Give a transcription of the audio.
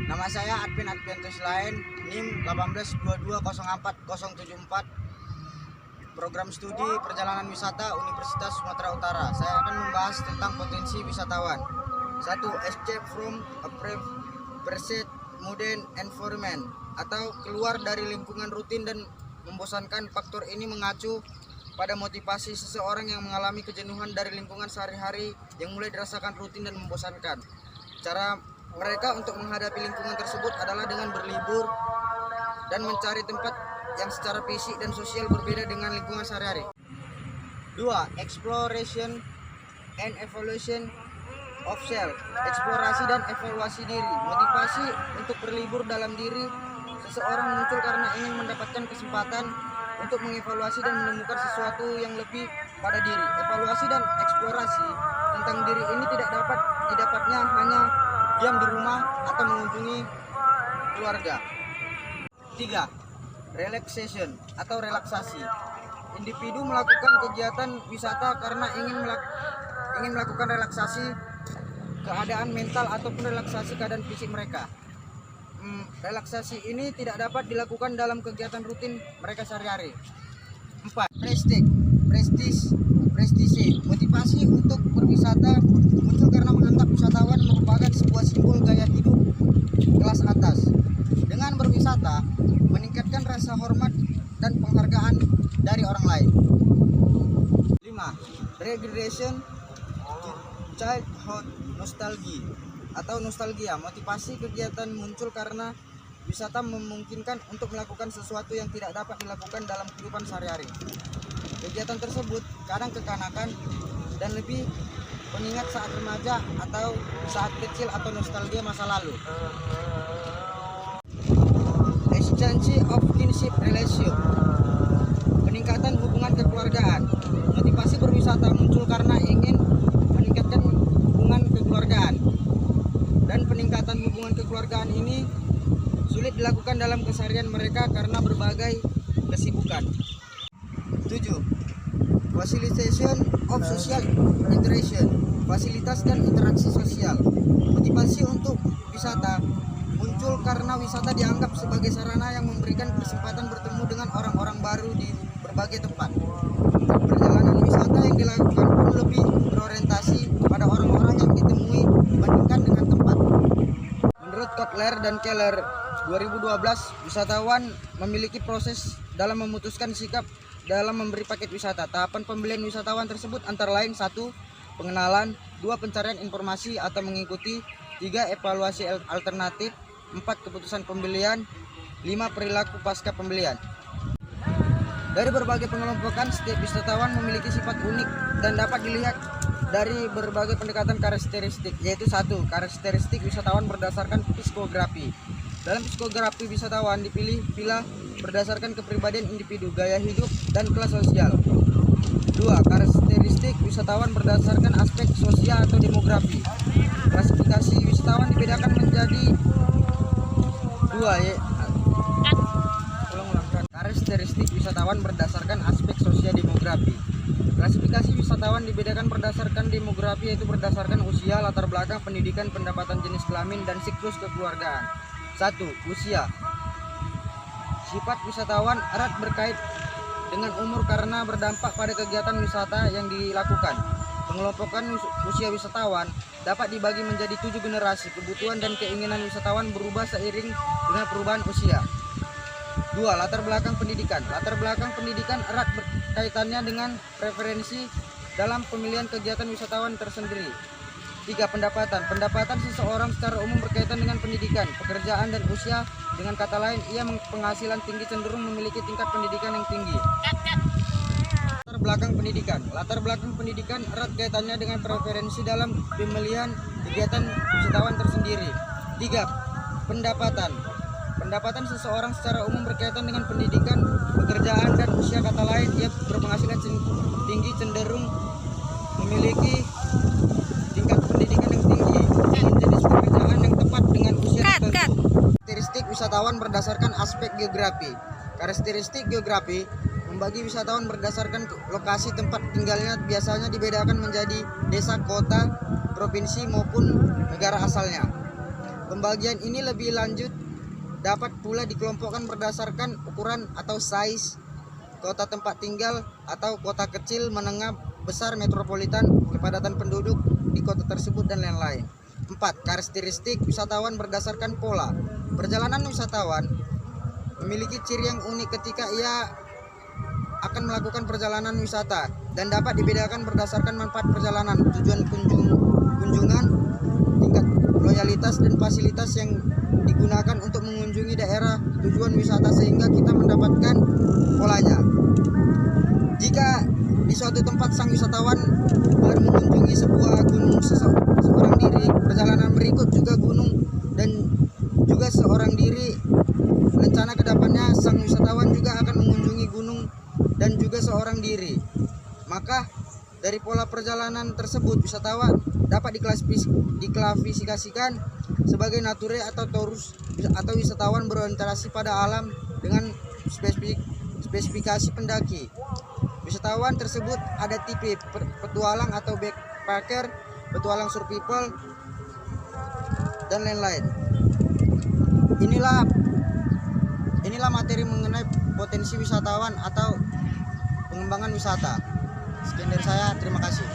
Nama saya Advin Adventus Lain, NIM 182204074, program studi perjalanan wisata Universitas Sumatera Utara. Saya akan membahas tentang potensi wisatawan. 1. Escape from a preset modern environment, atau keluar dari lingkungan rutin dan membosankan. Faktor ini mengacu pada motivasi seseorang yang mengalami kejenuhan dari lingkungan sehari-hari yang mulai dirasakan rutin dan membosankan. Cara mereka untuk menghadapi lingkungan tersebut adalah dengan berlibur dan mencari tempat yang secara fisik dan sosial berbeda dengan lingkungan sehari-hari. 2. Exploration and evaluation of self, eksplorasi dan evaluasi diri. Motivasi untuk berlibur dalam diri seseorang muncul karena ingin mendapatkan kesempatan untuk mengevaluasi dan menemukan sesuatu yang lebih pada diri. Evaluasi dan eksplorasi tentang diri ini tidak didapatnya hanya diam di rumah atau mengunjungi keluarga. 3. Relaxation atau relaksasi. Individu melakukan kegiatan wisata karena ingin melakukan relaksasi keadaan mental ataupun relaksasi keadaan fisik mereka. Relaksasi ini tidak dapat dilakukan dalam kegiatan rutin mereka sehari-hari. 4. Prestige. Motivasi untuk berwisata muncul karena menganggap wisatawan merupakan sebuah simbol gaya hidup kelas atas. Dengan berwisata, meningkatkan rasa hormat dan penghargaan dari orang lain. 5. Regression to childhood nostalgia atau nostalgia. Motivasi kegiatan muncul karena wisata memungkinkan untuk melakukan sesuatu yang tidak dapat dilakukan dalam kehidupan sehari-hari. Kegiatan tersebut kadang kekanakan dan lebih mengingat saat remaja atau saat kecil atau nostalgia masa lalu. Exchange of kinship relation, peningkatan hubungan kekeluargaan. Motivasi berwisata muncul karena ingin meningkatkan hubungan kekeluargaan, dan peningkatan hubungan kekeluargaan ini sulit dilakukan dalam keseharian mereka karena berbagai kesibukan. 7. Facilitation of social interaction, fasilitas dan interaksi sosial. Motivasi untuk wisata muncul karena wisata dianggap sebagai sarana yang memberikan kesempatan bertemu dengan orang-orang baru di berbagai tempat. Perjalanan wisata yang dilakukan pun lebih berorientasi pada orang-orang yang ditemui dibandingkan dengan tempat. Menurut Kotler dan Keller 2012, wisatawan memiliki proses dalam memutuskan sikap dalam memberi paket wisata. Tahapan pembelian wisatawan tersebut antara lain: 1. Pengenalan, 2. Pencarian informasi atau mengikuti, 3. Evaluasi alternatif, 4. Keputusan pembelian, 5. Perilaku pasca pembelian. Dari berbagai pengelompokan, setiap wisatawan memiliki sifat unik dan dapat dilihat dari berbagai pendekatan karakteristik, yaitu 1. Karakteristik wisatawan berdasarkan psikografi. Dalam psikografi, wisatawan dipilih berdasarkan kepribadian individu, gaya hidup, dan kelas sosial. 2. Karakteristik wisatawan berdasarkan aspek sosial atau demografi. Klasifikasi wisatawan dibedakan menjadi 2. Karakteristik wisatawan berdasarkan aspek sosial demografi. Klasifikasi wisatawan dibedakan berdasarkan demografi, yaitu berdasarkan usia, latar belakang pendidikan, pendapatan, jenis kelamin, dan siklus kekeluargaan. 1. Usia. Sifat wisatawan erat berkait dengan umur karena berdampak pada kegiatan wisata yang dilakukan. Pengelompokan usia wisatawan dapat dibagi menjadi 7 generasi. Kebutuhan dan keinginan wisatawan berubah seiring dengan perubahan usia. 2. Latar belakang pendidikan. Latar belakang pendidikan erat berkaitannya dengan preferensi dalam pemilihan kegiatan wisatawan tersendiri. 3. Pendapatan. Pendapatan seseorang secara umum berkaitan dengan pendidikan, pekerjaan, dan usia. Dengan kata lain, ia penghasilan tinggi cenderung memiliki tingkat pendidikan yang tinggi. Latar belakang pendidikan. Latar belakang pendidikan erat kaitannya dengan preferensi dalam pemilihan kegiatan wisatawan tersendiri. 3. Pendapatan. Pendapatan seseorang secara umum berkaitan dengan pendidikan, pekerjaan, dan usia. Kata lain, ia berpenghasilan tinggi cenderung memiliki tingkat pendidikan yang tinggi dan jenis pekerjaan yang tepat dengan usia tertentu. Karakteristik wisatawan berdasarkan aspek geografi. Karakteristik geografi membagi wisatawan berdasarkan lokasi tempat tinggalnya, biasanya dibedakan menjadi desa, kota, provinsi maupun negara asalnya. Pembagian ini lebih lanjut dapat pula dikelompokkan berdasarkan ukuran atau size, kota tempat tinggal atau kota kecil, menengah, besar, metropolitan, kepadatan penduduk di kota tersebut, dan lain-lain. 4. Karakteristik wisatawan berdasarkan pola. Perjalanan wisatawan memiliki ciri yang unik ketika ia akan melakukan perjalanan wisata dan dapat dibedakan berdasarkan manfaat perjalanan, tujuan kunjungan, tingkat loyalitas dan fasilitas yang digunakan untuk mengunjungi daerah tujuan wisata sehingga kita mendapatkan polanya. Jika di suatu tempat sang wisatawan baru mengunjungi sebuah gunung seorang diri, perjalanan berikut juga gunung dan juga seorang diri, rencana kedepannya sang wisatawan juga akan mengunjungi gunung dan juga seorang diri. Maka dari pola perjalanan tersebut, wisatawan dapat diklasifikasikan sebagai nature atau tourist atau wisatawan berorientasi pada alam dengan spesifikasi pendaki. Wisatawan tersebut ada tipe petualang atau backpacker, petualang survival, dan lain-lain. Inilah materi mengenai potensi wisatawan atau pengembangan wisata. Sekian dari saya, terima kasih.